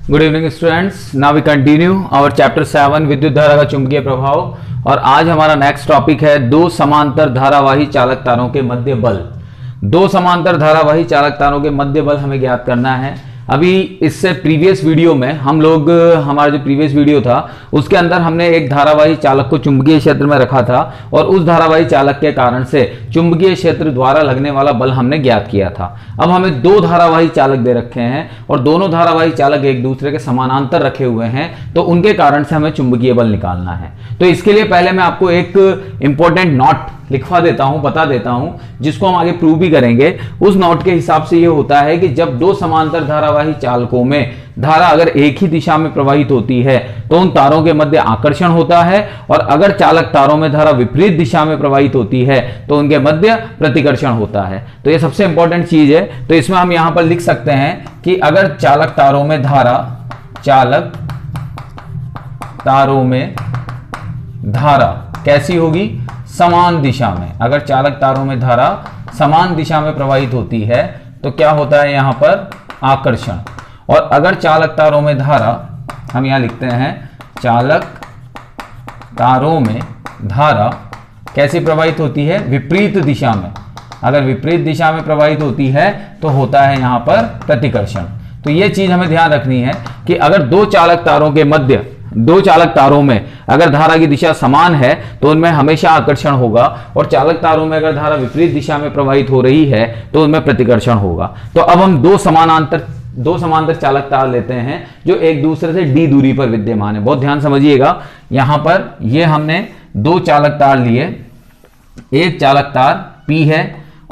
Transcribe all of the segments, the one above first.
Good evening students, now we continue our chapter 7 विद्युत धारा का चुंबकीय प्रभाव। और आज हमारा नेक्स्ट टॉपिक है दो समांतर धारावाही चालक तारों के मध्य बल। दो समांतर धारावाही चालक तारों के मध्य बल हमें ज्ञात करना है। अभी इससे प्रीवियस वीडियो में हम लोग हमारा जो प्रीवियस वीडियो था उसके अंदर हमने एक धारावाही चालक को चुंबकीय क्षेत्र में रखा था और उस धारावाही चालक के कारण से चुंबकीय क्षेत्र द्वारा लगने वाला बल हमने ज्ञात किया था। अब हमें दो धारावाही चालक दे रखे हैं और दोनों धारावाही चालक एक दूसरे के समानांतर रखे हुए हैं, तो उनके कारण से हमें चुंबकीय बल निकालना है। तो इसके लिए पहले मैं आपको एक इंपॉर्टेंट नोट लिखवा देता हूं, बता देता हूं, जिसको हम आगे प्रूव भी करेंगे। उस नोट के हिसाब से ये होता है कि जब दो समांतर धारावाही चालकों में धारा अगर एक ही दिशा में प्रवाहित होती है तो उन तारों के मध्य आकर्षण होता है, और अगर चालक तारों में धारा विपरीत दिशा में प्रवाहित होती है तो उनके मध्य प्रतिकर्षण होता है। तो ये सबसे इंपॉर्टेंट चीज है। तो इसमें हम यहां पर लिख सकते हैं कि अगर चालक तारों में धारा कैसी होगी, समान दिशा में। अगर चालक तारों में धारा समान दिशा में प्रवाहित होती है तो क्या होता है यहां पर, आकर्षण। और अगर चालक तारों में धारा, हम यहां लिखते हैं चालक तारों में धारा कैसी प्रवाहित होती है, विपरीत दिशा में। अगर विपरीत दिशा में प्रवाहित होती है तो होता है यहां पर प्रतिकर्षण। तो यह चीज हमें ध्यान रखनी है कि अगर दो चालक तारों में अगर धारा की दिशा समान है तो उनमें हमेशा आकर्षण होगा, और चालक तारों में अगर धारा विपरीत दिशा में प्रवाहित हो रही है तो उनमें प्रतिकर्षण होगा। तो अब हम दो समांतर चालक तार लेते हैं जो एक दूसरे से d दूरी पर विद्यमान है। बहुत ध्यान समझिएगा, यहां पर ये हमने दो चालक तार लिए, एक चालक तार P है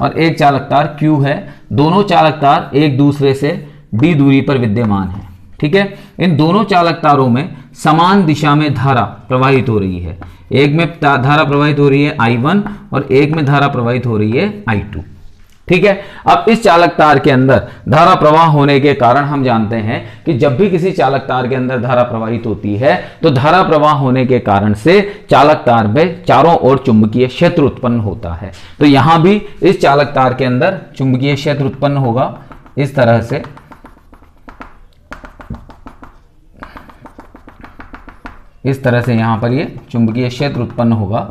और एक चालक तार Q है। दोनों चालक तार एक दूसरे से d दूरी पर विद्यमान है। ठीक है, इन दोनों चालक तारों में समान दिशा में धारा प्रवाहित हो रही है। एक में धारा प्रवाहित हो रही है I1 और एक में धारा प्रवाहित हो रही है I2। ठीक है, अब इस चालक तार के अंदर धारा प्रवाह होने के कारण हम जानते हैं कि जब भी किसी चालक तार के अंदर धारा प्रवाहित होती है तो धारा प्रवाह होने के कारण से चालक तार में चारों ओर चुंबकीय क्षेत्र उत्पन्न होता है। तो यहां भी इस चालक तार के अंदर चुंबकीय क्षेत्र उत्पन्न होगा इस तरह से। इस तरह से यहां पर ये चुंबकीय क्षेत्र उत्पन्न होगा,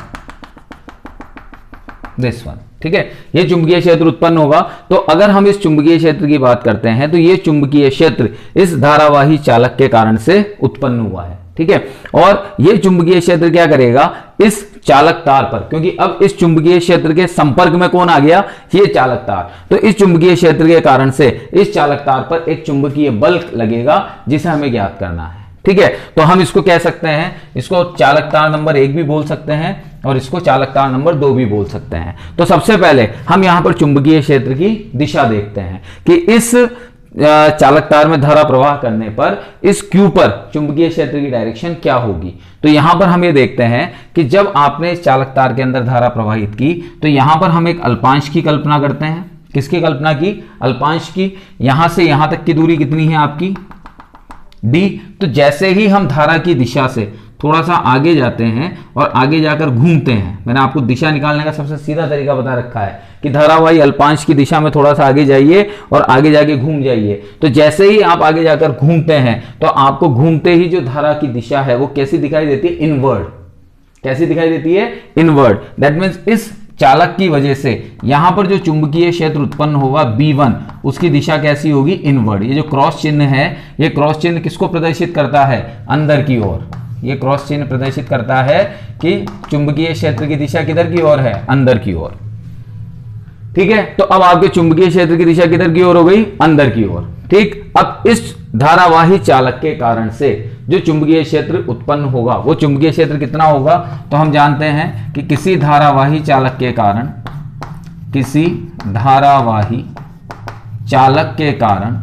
दिस वन। ठीक है, ये चुंबकीय क्षेत्र उत्पन्न होगा। तो अगर हम इस चुंबकीय क्षेत्र की बात करते हैं तो ये चुंबकीय क्षेत्र इस धारावाही चालक के कारण से उत्पन्न हुआ है। ठीक है, और ये चुंबकीय क्षेत्र क्या करेगा, इस चालक तार पर, क्योंकि अब इस चुंबकीय क्षेत्र के संपर्क में कौन आ गया, ये चालक तार। तो इस चुंबकीय क्षेत्र के कारण से इस चालक तार पर एक चुंबकीय बल लगेगा जिसे हमें ज्ञात करना है। ठीक है, तो हम इसको कह सकते हैं, इसको चालक तार नंबर 1 भी बोल सकते हैं और इसको चालक तार नंबर 2 भी बोल सकते हैं। तो सबसे पहले हम यहां पर चुंबकीय क्षेत्र की दिशा देखते हैं कि इस चालक तार में धारा प्रवाह करने पर इस Q पर चुंबकीय क्षेत्र की डायरेक्शन क्या होगी। तो यहां पर हम ये देखते हैं कि जब आपने इस चालक तार के अंदर धारा प्रवाहित की तो यहां पर हम एक अल्पांश की कल्पना करते हैं। किसकी कल्पना की, अल्पांश की। यहां से यहां तक की दूरी कितनी है आपकी, d। तो जैसे ही हम धारा की दिशा से थोड़ा सा आगे जाते हैं और आगे जाकर घूमते हैं, मैंने आपको दिशा निकालने का सबसे सीधा तरीका बता रखा है कि धारावाही अल्पांश की दिशा में थोड़ा सा आगे जाइए और आगे जाके घूम जाइए। तो जैसे ही आप आगे जाकर घूमते हैं तो आपको घूमते ही जो धारा की दिशा है वो कैसी दिखाई देती है, इनवर्ड। कैसी दिखाई देती है, इनवर्ड। दैट मीन्स इस चालक की वजह से यहां पर जो चुंबकीय क्षेत्र उत्पन्न होगा B1, उसकी दिशा कैसी होगी, इनवर्ड। ये जो क्रॉस चिन्ह है, ये क्रॉस चिन्ह किसको प्रदर्शित करता है, अंदर की ओर। ये क्रॉस चिन्ह प्रदर्शित करता है कि चुंबकीय क्षेत्र की दिशा किधर की ओर है, अंदर की ओर। ठीक है, तो अब आपके चुंबकीय क्षेत्र की दिशा किधर की ओर हो गई, अंदर की ओर। ठीक, अब इस धारावाही चालक के कारण से जो चुंबकीय क्षेत्र उत्पन्न होगा वो चुंबकीय क्षेत्र कितना होगा, तो हम जानते हैं कि किसी धारावाही चालक के कारण, किसी धारावाही चालक के कारण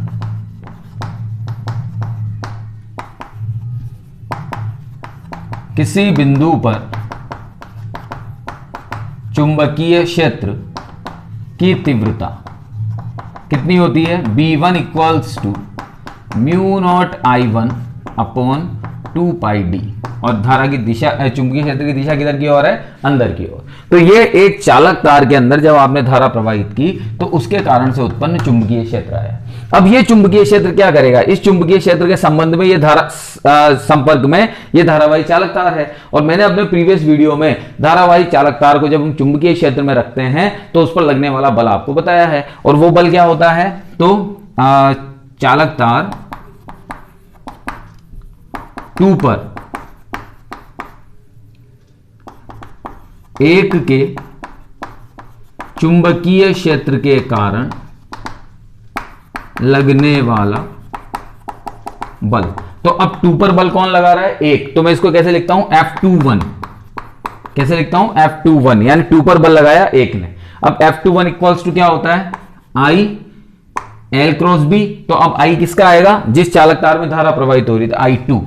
किसी बिंदु पर चुंबकीय क्षेत्र की तीव्रता कितनी होती है, B1 equals to mu not I1 upon 2 pi d। और धारा की दिशा, चुंबकीय क्षेत्र की दिशा किधर की ओर है, अंदर की ओर। तो ये एक चालक तार के अंदर जब आपने धारा प्रवाहित की तो उसके कारण से उत्पन्न चुंबकीय क्षेत्र आया। अब ये चुंबकीय क्षेत्र क्या करेगा, इस चुंबकीय क्षेत्र के संबंध में ये धारा संपर्क में ये धारावाही चालक तार है। और मैंने अपने प्रीवियस वीडियो में धारावाही चालक तार को जब हम चुंबकीय क्षेत्र में रखते हैं तो उस पर लगने वाला बल आपको बताया है। और वो बल क्या होता है, तो चालक तार 2 पर 1 के चुंबकीय क्षेत्र के कारण लगने वाला बल। तो अब 2 पर बल कौन लगा रहा है, 1, तो मैं इसको कैसे लिखता हूं, F21, कैसे लिखता हूं, F21, यानी 2 पर बल लगाया 1 ने। अब F21 इक्वल्स टू क्या होता है, I L क्रॉस B। तो अब I किसका आएगा, जिस चालक तार में धारा प्रवाहित हो रही है, I2,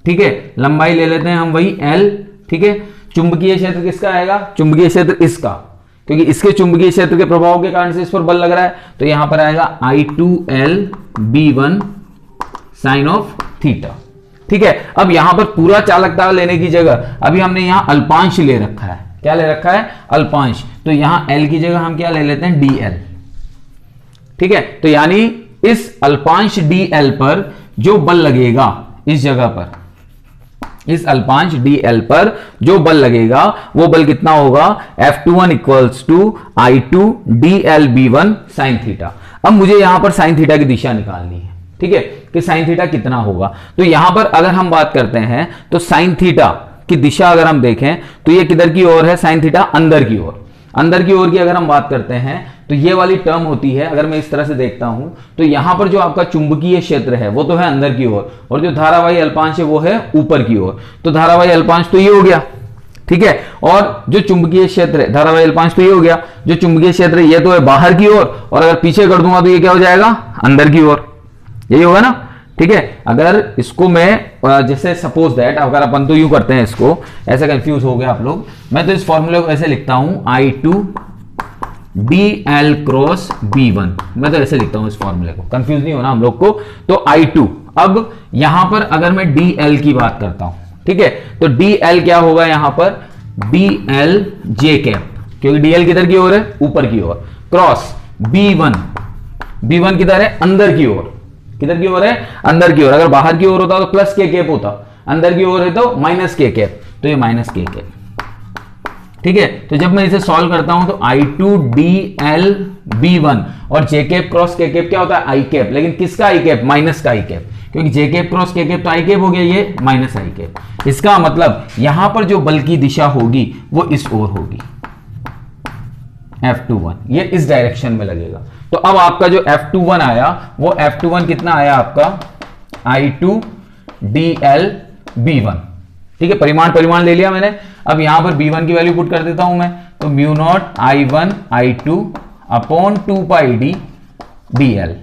ठीक है। लंबाई ले लेते हैं हम वही L, ठीक है। चुंबकीय क्षेत्र किसका आएगा, चुंबकीय क्षेत्र इसका, क्योंकि इसके चुंबकीय क्षेत्र के प्रभाव के कारण से इस पर बल लग रहा है, तो यहां पर आएगा I2L B1 sign of theta, ठीक है। अब यहां पर पूरा चालक तार लेने की जगह अभी हमने यहां अल्पांश ले रखा है, क्या ले रखा है, अल्पांश। तो यहां L की जगह हम क्या ले लेते हैं, DL, ठीक है। तो यानी इस अल्पांश DL पर जो बल लगेगा, इस जगह पर इस अल्पांश DL पर जो बल लगेगा वो बल कितना होगा, F21 equals to I2 DL B1 sine theta. अब मुझे यहां पर साइन थीटा की दिशा निकालनी है, ठीक है, कि साइन थीटा कितना होगा। तो यहां पर अगर हम बात करते हैं तो साइन थीटा की दिशा अगर हम देखें तो ये किधर की ओर है, साइन थीटा अंदर की ओर, अंदर की ओर की अगर हम बात करते हैं तो ये वाली टर्म होती है, अगर मैं इस तरह से देखता हूं तो यहां पर जो आपका चुंबकीय क्षेत्र है वो तो है अंदर की ओर, और जो धारावाही अल्पांश है वो है ऊपर की ओर। तो धारावाही अल्पांश तो ये हो गया, ठीक है। और जो चुंबकीय क्षेत्र है, धारावाही अल्पांश तो ये हो गया, जो चुंबकीय क्षेत्र है ये तो है बाहर की ओर, और अगर पीछे कर दूंगा तो ये क्या हो जाएगा, अंदर की ओर, यही होगा ना, ठीक है। अगर इसको मैं जैसे सपोज दैट, अगर अपन तो यूं करते हैं, इसको ऐसे कंफ्यूज हो गया आप लोग, मैं तो इस फॉर्मूले को ऐसे लिखता हूं I2 DL क्रॉस B1, मैं तो ऐसे लिखता हूं इस फॉर्मूले को, कंफ्यूज नहीं होना हम लोग को। तो I2, अब यहां पर अगर मैं DL की बात करता हूं, ठीक है, तो DL क्या होगा, यहां पर DL J कैप, क्योंकि DL किधर की ओर है, ऊपर की ओर, क्रॉस B1, B1 किधर है, अंदर की ओर, किधर की ओर है, अंदर की ओर। अगर बाहर की ओर होता तो प्लस के कैप होता, अंदर की ओर है तो माइनस के कैप, तो ये माइनस के कैप, ठीक है। तो जब मैं इसे सॉल्व करता हूं तो I2 DL B1 और J कैप क्रॉस के कैप क्या होता है, I कैप, लेकिन किसका I कैप, माइनस का I कैप, क्योंकि J कैप क्रॉस के कैप तो I कैप हो गया, ये माइनस I कैप। इसका मतलब यहां पर जो बल की दिशा होगी वो इस ओर होगी, F21, ये इस डायरेक्शन में लगेगा। तो अब आपका जो F21 आया वो F21 कितना आया आपका, I2 DL B1, ठीक है। परिमाण ले लिया मैंने। अब यहां पर B1 की वैल्यू पुट कर देता हूं मैं, तो mu not I1 I2 upon 2 pi D DL,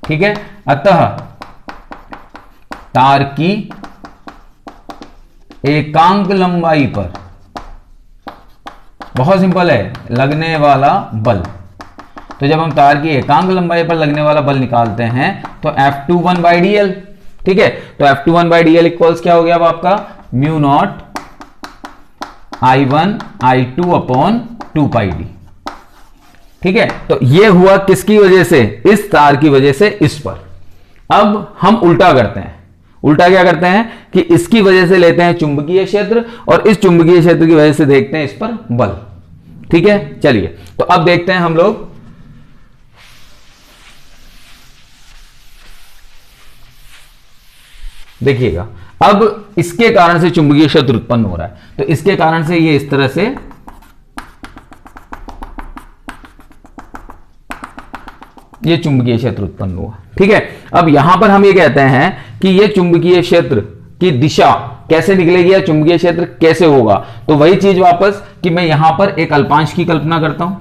ठीक है। अतः तार की एकांक लंबाई पर, बहुत सिंपल है, लगने वाला बल। तो जब हम तार की एकांक लंबाई पर लगने वाला बल निकालते हैं तो F21 बाई DL, ठीक है। तो F21 बाई DL इक्वल्स क्या हो गया अब आपका, mu not I1 I2 upon 2 pi D, ठीक है। तो ये हुआ किसकी वजह से, इस तार की वजह से इस पर। अब हम उल्टा करते हैं, उल्टा क्या करते हैं कि इसकी वजह से लेते हैं चुंबकीय क्षेत्र, और इस चुंबकीय क्षेत्र की वजह से देखते हैं इस पर बल, ठीक है। चलिए तो अब देखते हैं हम लोग, देखिएगा अब इसके कारण से चुंबकीय क्षेत्र उत्पन्न हो रहा है, तो इसके कारण से ये इस तरह से ये चुंबकीय क्षेत्र उत्पन्न हुआ, ठीक है। अब यहां पर हम ये कहते हैं कि ये चुंबकीय क्षेत्र की दिशा कैसे निकलेगी या चुंबकीय क्षेत्र कैसे होगा, तो वही चीज वापस कि मैं यहां पर एक अल्पांश की कल्पना करता हूं,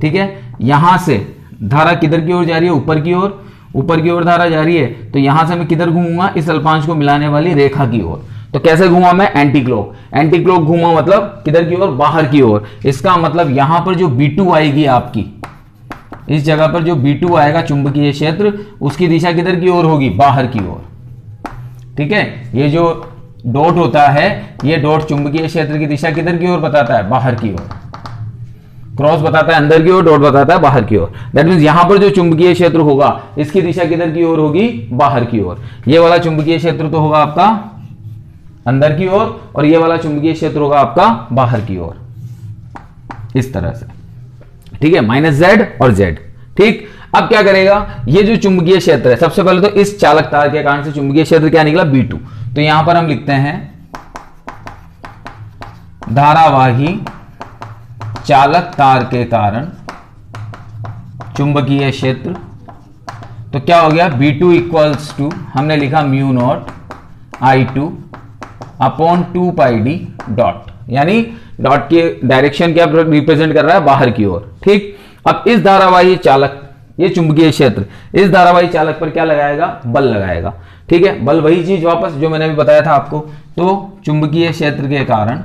ठीक है। यहां से धारा किधर की ओर जा रही है, ऊपर की ओर, ऊपर की ओर धारा जा रही है, तो यहां से मैं किधर घूमूंगा, इस अल्पांश को मिलाने वाली रेखा की ओर। तो कैसे घूमा मैं, एंटी क्लॉक, एंटी क्लॉक घूमा, मतलब किधर की ओर, बाहर की ओर। इसका मतलब यहां पर जो B2 आएगी आपकी, इस जगह पर जो B2 आएगा चुंबकीय क्षेत्र, उसकी दिशा किधर की ओर होगी, बाहर की ओर, ठीक है। ये जो डॉट होता है, ये डॉट चुंबकीय क्षेत्र की दिशा किधर की ओर बताता है, बाहर की ओर, क्रॉस बताता है अंदर की ओर, डॉट बताता है बाहर की ओर। दैट मींस यहां पर जो चुंबकीय क्षेत्र होगा इसकी दिशा किधर की ओर होगी, बाहर की ओर। ये वाला चुंबकीय क्षेत्र तो होगा आपका अंदर की ओर और ये वाला चुंबकीय क्षेत्र होगा आपका बाहर की ओर, इस तरह से, ठीक है, -z और z। ठीक, अब क्या करेगा, ये जो चुंबकीय क्षेत्र है, सबसे पहले तो इस चालक तार के कारण से चुंबकीय क्षेत्र क्या निकला, B2। तो यहां पर हम लिखते हैं धारावाही चालक तार के कारण चुंबकीय क्षेत्र, तो क्या हो गया, B2 इक्वल्स टू, हमने लिखा mu naught I2 upon 2 pi D dot, यानी डॉट के डायरेक्शन क्या रिप्रेजेंट कर रहा है, बाहर की ओर। ठीक, अब इस धारावाही चालक, ये चुंबकीय क्षेत्र, इस धारावाही चालक पर क्या लगाएगा, बल लगाएगा। ठीक है, बल वही चीज वापस जो मैंने अभी बताया था आपको। तो चुंबकीय क्षेत्र के कारण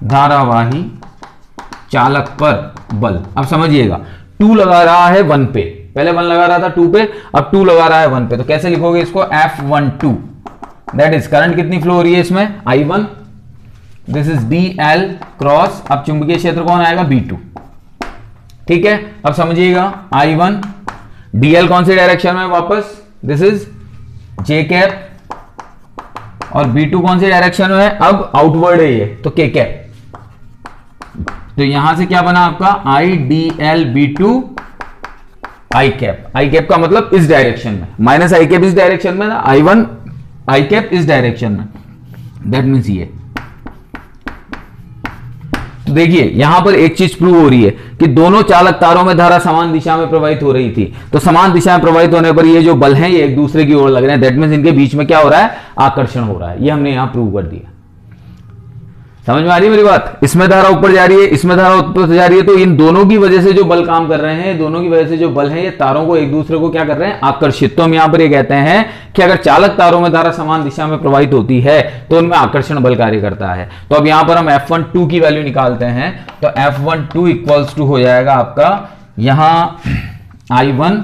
धारावाही चालक पर बल, अब समझिएगा 2 लगा रहा है 1 पे, पहले 1 लगा रहा था 2 पे, अब 2 लगा रहा है 1 पे, तो कैसे लिखोगे इसको, F12, दैट इज करंट कितनी फ्लो हो रही है इसमें, I1, this is DL cross, अब चुंबकीय क्षेत्र कौन आएगा, B2। ठीक है, अब समझिएगा I1 DL कौन सी डायरेक्शन में, वापस दिस इज J कैप, और B2 कौन सी डायरेक्शन में है, अब आउटवर्ड है ये, तो K कैप। तो यहां से क्या बना आपका, IDL B2 I cap, I cap का मतलब इस डायरेक्शन में, माइनस I कैप इस डायरेक्शन में ना, I1 I कैप इस डायरेक्शन में, दैट मींस ये। तो देखिए यहां पर एक चीज प्रूव हो रही है कि दोनों चालक तारों में धारा समान दिशा में प्रवाहित हो रही थी, तो समान दिशा में प्रवाहित होने पर ये जो बल हैं ये एक दूसरे की ओर लग रहे हैं, दैट मींस इनके बीच में क्या हो रहा है, आकर्षण हो रहा है। ये हमने यहां प्रूव कर दिया। समझ में आ रही है मेरी बात, इसमें धारा ऊपर जा रही है, इसमें धारा ऊपर जा रही है, तो इन दोनों की वजह से जो बल काम कर रहे हैं, दोनों की वजह से जो बल है ये तारों को एक दूसरे को क्या कर रहे हैं, आकर्षित। तो हम यहां पर ये कहते हैं कि अगर चालक तारों में धारा समान दिशा में प्रवाहित होती है तो उनमें आकर्षण बल कार्य करता है। तो अब यहां पर हम F12 की वैल्यू निकालते हैं, तो F12 इक्वल्स टू हो जाएगा आपका यहां I1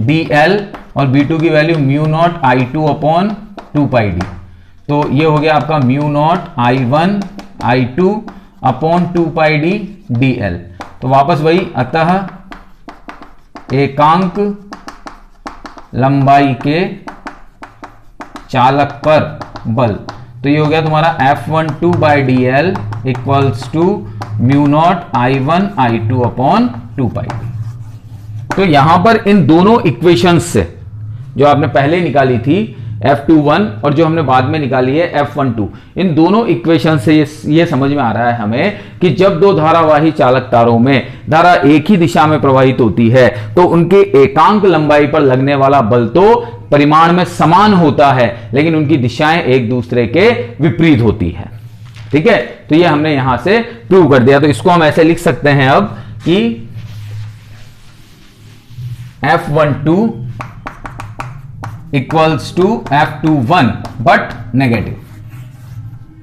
DL और B2 की value mu naught I2 upon 2 pi d. तो ये हो गया आपका mu not I1 I2 upon 2 pi D DL। तो वापस वही, अतः एकांक लंबाई के चालक पर बल, तो ये हो गया तुम्हारा F12 by DL equals to mu not I1 I2 upon 2 pi d. तो यहां पर इन दोनों इक्वेशंस से जो आपने पहले निकाली थी F21 और जो हमने बाद में निकाली है F12, इन दोनों इक्वेशन से ये समझ में आ रहा है हमें कि जब दो धारावाही चालक तारों में धारा एक ही दिशा में प्रवाहित होती है तो उनके एकांक लंबाई पर लगने वाला बल तो परिमाण में समान होता है, लेकिन उनकी दिशाएं एक दूसरे के विपरीत होती है। ठीक है, तो ये हमने यहां से प्रूव कर दिया। तो इसको हम ऐसे लिख सकते हैं अब कि F12 equals to F21 but negative,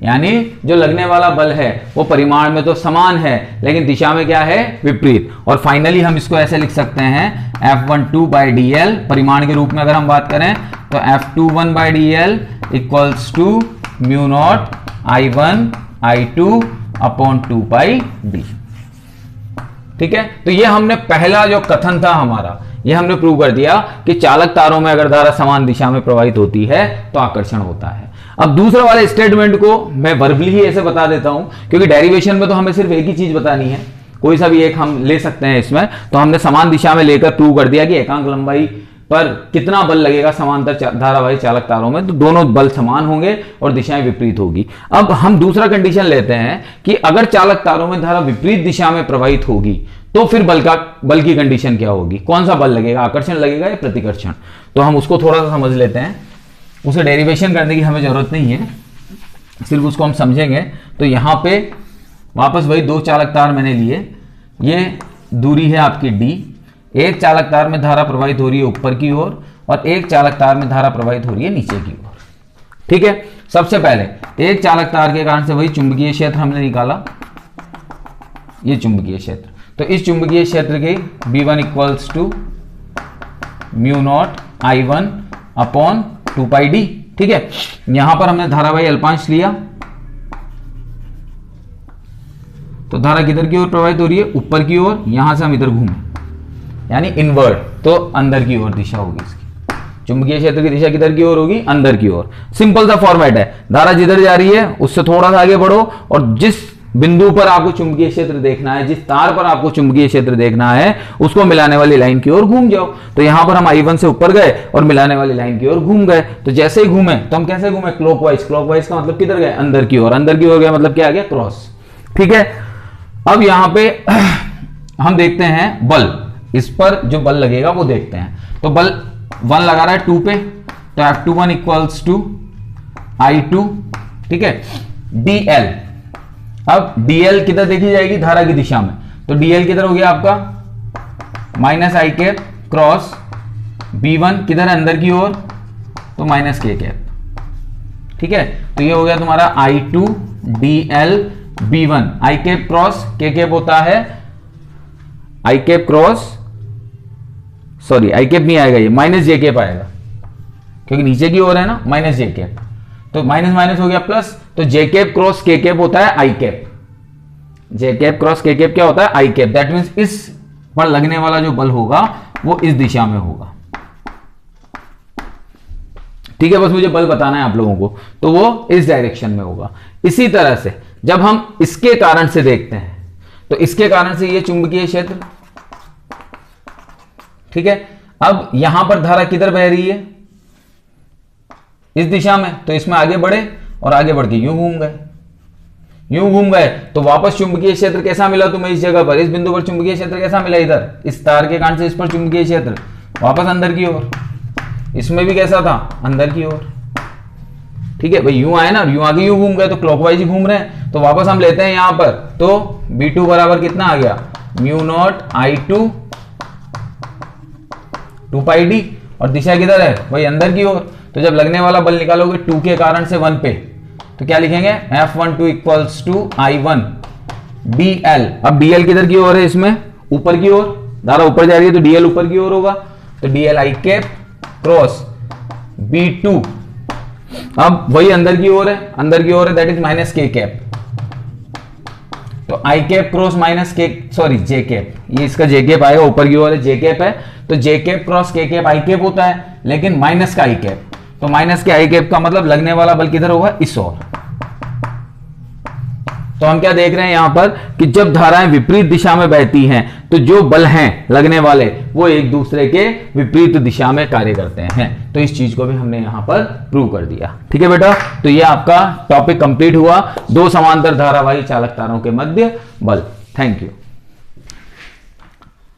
यानी जो लगने वाला बल है वो परिमाण में तो समान है लेकिन दिशा में क्या है, विपरीत। और फाइनली हम इसको ऐसे लिख सकते हैं F12 बाई DL, परिमाण के रूप में अगर हम बात करें तो F21 by DL equals to mu not I1 I2 upon 2 pi d. ठीक है, तो ये हमने पहला जो कथन था हमारा, ये हमने प्रूव कर दिया कि चालक तारों में अगर धारा समान दिशा में प्रवाहित होती है तो आकर्षण होता है। अब दूसरे वाले स्टेटमेंट को मैं वर्बली ही ऐसे बता देता हूं, क्योंकि डेरिवेशन में तो हमें सिर्फ एक ही चीज बतानी है, कोई सा भी एक हम ले सकते हैं इसमें। तो हमने समान दिशा में लेकर प्रूव कर दिया कि एकांक लंबाई पर कितना बल लगेगा समांतर धारावाही चालक तारों में, तो दोनों बल समान होंगे और दिशाएं विपरीत होगी। अब हम दूसरा कंडीशन लेते हैं कि अगर चालक तारों में धारा विपरीत दिशा में प्रवाहित होगी तो फिर बल की कंडीशन क्या होगी, कौन सा बल लगेगा, आकर्षण लगेगा या प्रतिकर्षण। तो हम उसको थोड़ा सा समझ लेते हैं, उसे डेरिवेशन करने की हमें जरूरत नहीं है, सिर्फ उसको हम समझेंगे। तो यहां पे वापस वही दो चालक तार मैंने लिए, ये दूरी है आपकी d, एक चालक तार में धारा प्रवाहित हो रही है ऊपर की ओर और एक चालक तार में धारा प्रवाहित हो रही है नीचे की ओर। ठीक है, सबसे पहले एक चालक तार के कारण से वही चुंबकीय क्षेत्र हमने निकाला, ये चुंबकीय क्षेत्र। तो इस चुंबकीय क्षेत्र के B1 equals to mu not I1 upon 2 pi d, ठीक है, यहां पर हमने धारावाही अल्पांश लिया, तो धारा किधर की ओर प्रवाहित हो रही है, ऊपर की ओर, यहां से हम इधर घूमें यानी इनवर्ट, तो अंदर की ओर दिशा होगी इसकी। चुंबकीय क्षेत्र की दिशा किधर की ओर होगी, अंदर की ओर। सिंपल सा फॉर्मेट है, धारा जिधर जा रही है उससे थोड़ा सा आगे बढ़ो और जिस बिंदु पर आपको चुंबकीय क्षेत्र देखना है, जिस तार पर आपको चुंबकीय क्षेत्र देखना है, उसको मिलाने वाली लाइन की ओर घूम जाओ। तो यहां पर हम I1 से ऊपर गए और मिलाने वाली लाइन की ओर घूम गए। तो जैसे ही घूमे तो हम कैसे घूमे, क्लॉकवाइज। क्लॉकवाइज का मतलब किधर गए, अंदर की ओर। अंदर की ओर गए मतलब क्या आ गया, क्रॉस। ठीक है, अब यहां पे हम देखते हैं बल, इस पर जो बल लगेगा वो देखते हैं। तो बल 1 लगा रहा है 2 पे, तो F21 इक्वल्स टू I2, ठीक है, DL। अब DL किधर देखी जाएगी, धारा की दिशा में, तो DL किधर हो गया आपका minus I cap cross B1 किधर अंदर की ओर, तो माइनस K कैप। ठीक है, तो ये हो गया तुम्हारा I2 DL B1। I cap cross K cap होता है I cap cross, sorry I cap नहीं आएगा, ये माइनस J कैप आएगा क्योंकि नीचे की ओर है ना, माइनस J कैप, तो माइनस माइनस हो गया प्लस, तो J cap cross K cap होता है I cap. J cap cross K cap क्या होता है, I कैप। दैट मींस इस पर लगने वाला जो बल होगा वो इस दिशा में होगा। ठीक है, बस मुझे बल बताना है आप लोगों को, तो वो इस डायरेक्शन में होगा। इसी तरह से जब हम इसके कारण से देखते हैं, तो इसके कारण से ये चुंबकीय क्षेत्र, ठीक है। अब यहां पर धारा किधर बह रही है, इस दिशा में, तो इसमें आगे बढ़े और आगे बढ़ के यूं घूम गए, यूं घूम गए, तो वापस चुंबकीय क्षेत्र कैसा मिला तुम्हें इस जगह पर, इस बिंदु पर चुंबकीय क्षेत्र कैसा मिला, इधर इस तार के कारण से इस पर चुंबकीय क्षेत्र वापस अंदर की ओर। इसमें भी कैसा था, अंदर की ओर। ठीक है भाई, यूं आए ना, यूं आगे यूं घूम गए, तो क्लॉकवाइज ही घूम रहे हैं। तो वापस हम लेते हैं यहां पर, तो B2 बराबर कितना आ गया, mu naught I2 2 pi D, और दिशा किधर है भाई, अंदर की ओर। तो जब लगने वाला बल निकालोगे 2 के कारण से 1 पे, तो क्या लिखेंगे, F12 equals to I1 DL। अब DL किधर की ओर है, इसमें ऊपर की ओर, धारा ऊपर जा रही है तो DL ऊपर की ओर होगा, तो DL I cap cross B2। अब वही अंदर की ओर है, अंदर की ओर है, that is minus K cap, तो I cap cross minus K, sorry J cap, ये इसका J कैप आएगा, ऊपर की ओर है J कैप है, तो J cap cross K cap I cap होता है, लेकिन माइनस का I कैप, तो माइनस के I कैप का मतलब लगने वाला बल किधर होगा, इस ओर। तो हम क्या देख रहे हैं यहां पर कि जब धाराएं विपरीत दिशा में बहती हैं, तो जो बल हैं लगने वाले वो एक दूसरे के विपरीत दिशा में कार्य करते हैं। तो इस चीज को भी हमने यहां पर प्रूव कर दिया। ठीक है बेटा, तो ये आपका टॉपिक कंप्लीट हुआ, 2 समांतर धारावाही चालक तारों के मध्य बल। Thank you.